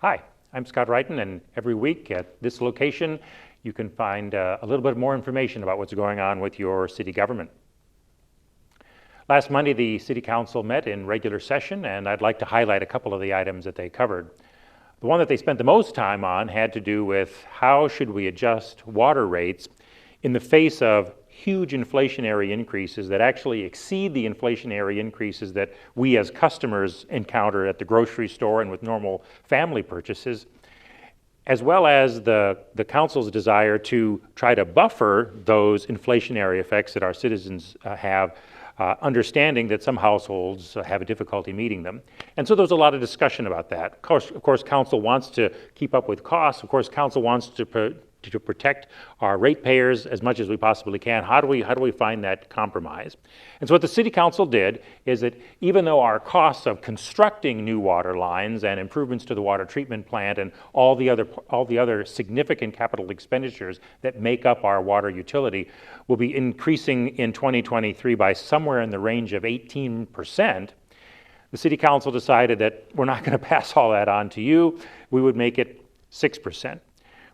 Hi, I'm Scott Wrighton, and every week at this location you can find a little bit more information about what's going on with your city government. Last Monday the City Council met in regular session, and I'd like to highlight a couple of the items that they covered. The one that they spent the most time on had to do with how should we adjust water rates in the face of huge inflationary increases that actually exceed the inflationary increases that we as customers encounter at the grocery store and with normal family purchases, as well as the council's desire to try to buffer those inflationary effects that our citizens have, understanding that some households have a difficulty meeting them. And so there's a lot of discussion about that. Of course, council wants to keep up with costs. Of course, council wants to protect our ratepayers as much as we possibly can. How do we find that compromise? And so what the City Council did is that even though our costs of constructing new water lines and improvements to the water treatment plant and all the other significant capital expenditures that make up our water utility will be increasing in 2023 by somewhere in the range of 18%, the City Council decided that we're not going to pass all that on to you. We would make it 6%.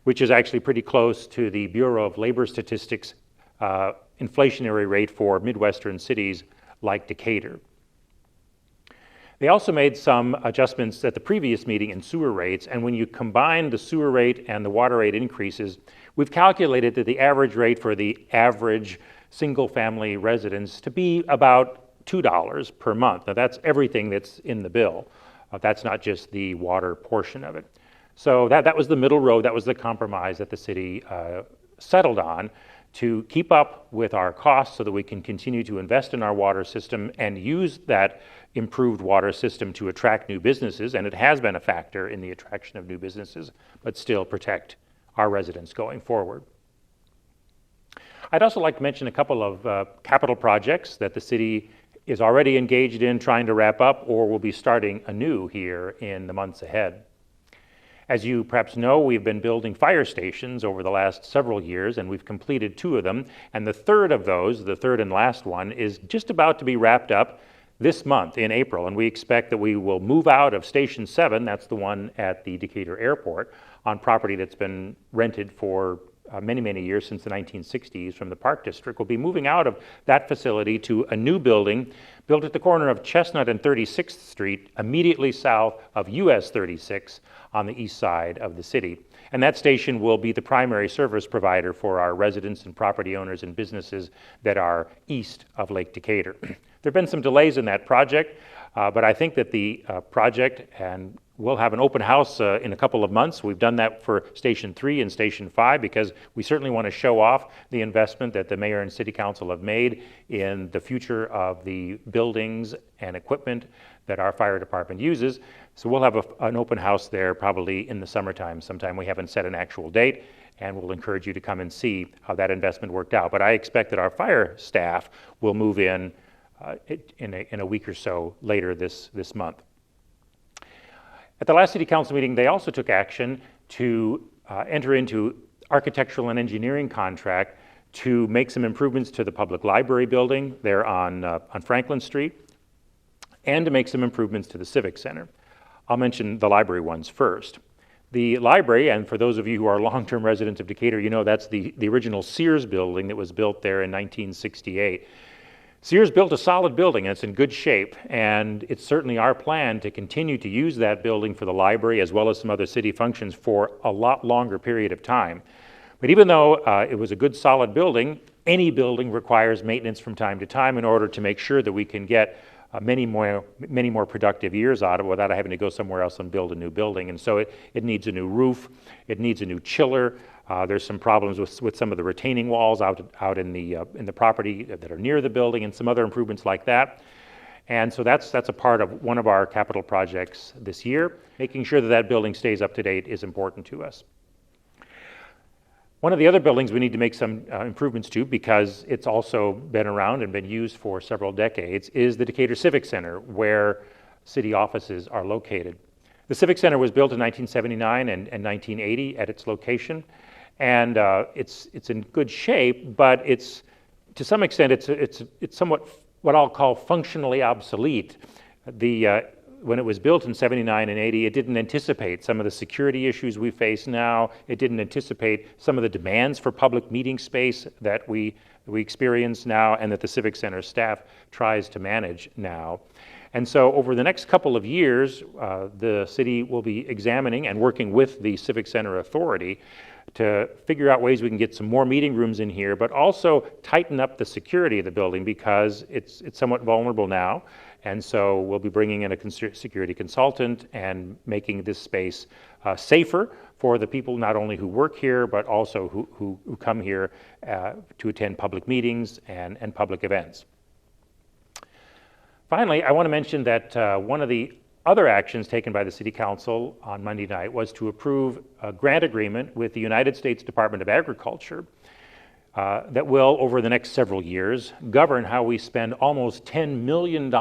Which is actually pretty close to the Bureau of Labor Statistics inflationary rate for Midwestern cities like Decatur. They also made some adjustments at the previous meeting in sewer rates, and when you combine the sewer rate and the water rate increases, we've calculated that the average rate for the average single-family residence to be about $2 per month. Now that's everything that's in the bill. That's not just the water portion of it. So that was the middle road, that was the compromise that the city settled on to keep up with our costs so that we can continue to invest in our water system and use that improved water system to attract new businesses, and it has been a factor in the attraction of new businesses, but still protect our residents going forward. I'd also like to mention a couple of capital projects that the city is already engaged in trying to wrap up or will be starting anew here in the months ahead. As you perhaps know, we've been building fire stations over the last several years, and we've completed 2 of them. And the third of those, the third and last one, is just about to be wrapped up this month in April. And we expect that we will move out of Station 7, that's the one at the Decatur Airport, on property that's been rented for many, many years since the 1960s from the Park District. We'll be moving out of that facility to a new building built at the corner of Chestnut and 36th Street, immediately south of US 36 on the east side of the city. And that station will be the primary service provider for our residents and property owners and businesses that are east of Lake Decatur. There have been some delays in that project, but I think that the project, and we'll have an open house in a couple of months. We've done that for Station 3 and Station 5 because we certainly want to show off the investment that the mayor and city council have made in the future of the buildings and equipment that our fire department uses. So we'll have an open house there probably in the summertime sometime. We haven't set an actual date, and we'll encourage you to come and see how that investment worked out. But I expect that our fire staff will move in a week or so later this month. At the last City Council meeting, they also took action to enter into architectural and engineering contract to make some improvements to the public library building there on Franklin Street, and to make some improvements to the Civic Center. I'll mention the library ones first. The library, and for those of you who are long-term residents of Decatur, you know that's the original Sears building that was built there in 1968. Sears built a solid building, and it's in good shape, and it's certainly our plan to continue to use that building for the library as well as some other city functions for a lot longer period of time. But even though it was a good solid building, any building requires maintenance from time to time in order to make sure that we can get many more productive years out of it without having to go somewhere else and build a new building. And so it needs a new roof, it needs a new chiller. There's some problems with some of the retaining walls out in the property that are near the building, and some other improvements like that. And so that's a part of one of our capital projects this year. Making sure that building stays up to date is important to us. One of the other buildings we need to make some improvements to, because it's also been around and been used for several decades, is the Decatur Civic Center, where city offices are located. The Civic Center was built in 1979 and 1980 at its location, and it's in good shape, but it's to some extent it's somewhat what I'll call functionally obsolete. The when it was built in 79 and 80, it didn't anticipate some of the security issues we face now. It didn't anticipate some of the demands for public meeting space that we experience now and that the Civic Center staff tries to manage now. And so over the next couple of years, the city will be examining and working with the Civic Center Authority to figure out ways we can get some more meeting rooms in here, but also tighten up the security of the building because it's somewhat vulnerable now. And so we'll be bringing in a security consultant and making this space safer for the people not only who work here, but also who come here to attend public meetings and public events. Finally, I want to mention that one of the other actions taken by the City Council on Monday night was to approve a grant agreement with the United States Department of Agriculture that will, over the next several years, govern how we spend almost $10 million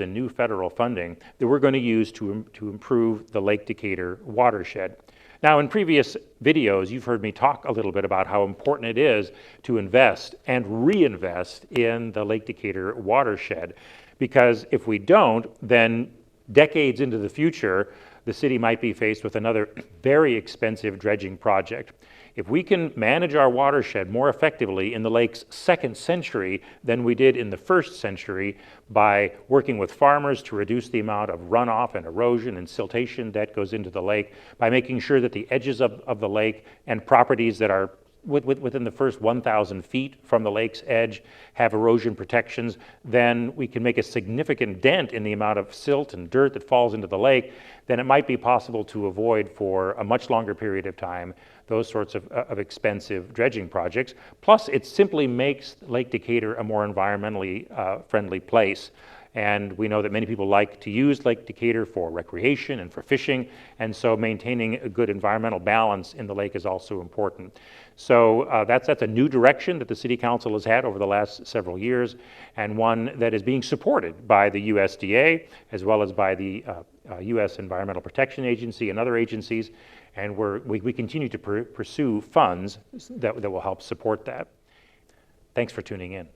in new federal funding that we're going to use to improve the Lake Decatur watershed. Now, in previous videos, you've heard me talk a little bit about how important it is to invest and reinvest in the Lake Decatur watershed, because if we don't, then decades into the future, the city might be faced with another very expensive dredging project. If we can manage our watershed more effectively in the lake's second century than we did in the first century by working with farmers to reduce the amount of runoff and erosion and siltation that goes into the lake, by making sure that the edges of the lake and properties that are within the first 1,000 feet from the lake's edge have erosion protections, then we can make a significant dent in the amount of silt and dirt that falls into the lake. Then it might be possible to avoid for a much longer period of time those sorts of expensive dredging projects. Plus, it simply makes Lake Decatur a more environmentally friendly place. And we know that many people like to use Lake Decatur for recreation and for fishing, and so maintaining a good environmental balance in the lake is also important. So that's a new direction that the City Council has had over the last several years, and one that is being supported by the USDA as well as by the U.S. Environmental Protection Agency and other agencies, and we continue to pursue funds that will help support that. Thanks for tuning in.